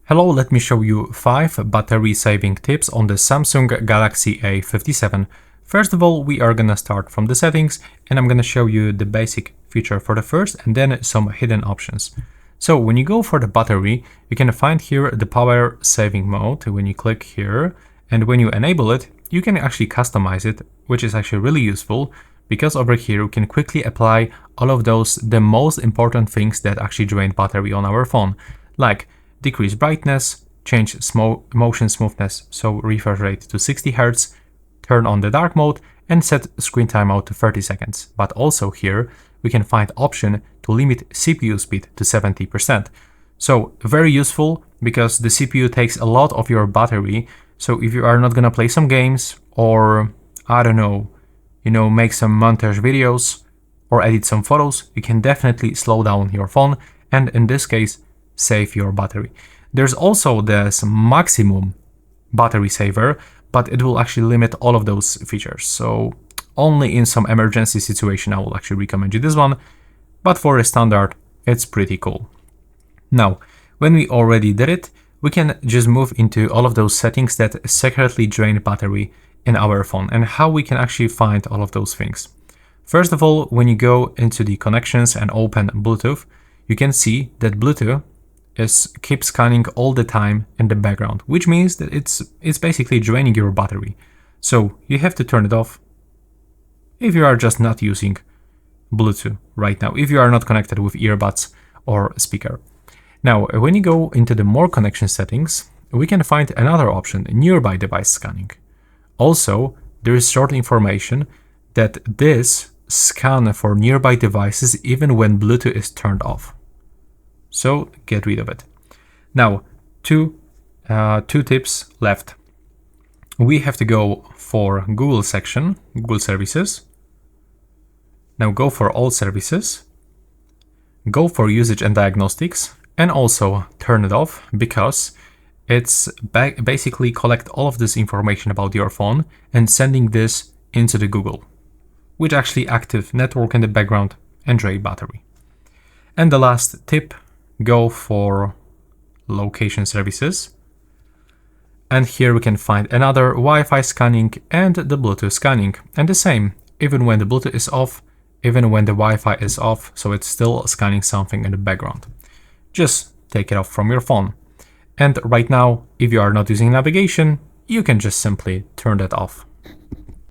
Hello, let me show you 5 battery saving tips on the Samsung Galaxy A57. First of all, we are gonna start from the settings and I'm gonna show you the basic feature for the first and then some hidden options. So when you go for the battery, you can find here the power saving mode when you click here, and when you enable it, you can actually customize it, which is actually really useful because over here you can quickly apply all of the most important things that actually drain battery on our phone, like decrease brightness, change motion smoothness, so refresh rate to 60 Hz, turn on the dark mode, and set screen timeout to 30 seconds. But also here, we can find option to limit CPU speed to 70%. So very useful because the CPU takes a lot of your battery. So if you are not gonna play some games or, I don't know, make some montage videos or edit some photos, you can definitely slow down your phone and in this case, save your battery. There's also this maximum battery saver, but it will actually limit all of those features. So only in some emergency situation I will actually recommend you this one, but for a standard, it's pretty cool. Now, when we already did it, we can just move into all of those settings that secretly drain battery in our phone and how we can actually find all of those things. First of all, when you go into the connections and open Bluetooth, you can see that Bluetooth keeps scanning all the time in the background, which means that it's basically draining your battery. So you have to turn it off if you are just not using Bluetooth right now, if you are not connected with earbuds or speaker. Now, when you go into the more connection settings, we can find another option, nearby device scanning. Also, there is short information that this scan for nearby devices even when Bluetooth is turned off. So get rid of it. Now, two tips left. We have to go for Google section, Google services. Now go for all services, go for usage and diagnostics, and also turn it off because it's basically collect all of this information about your phone and sending this into the Google, which actually active network in the background and drain battery. And the last tip, go for location services. And here we can find another Wi-Fi scanning and the Bluetooth scanning. And the same, even when the Bluetooth is off, even when the Wi-Fi is off, so it's still scanning something in the background. Just take it off from your phone. And right now, if you are not using navigation, you can just simply turn that off.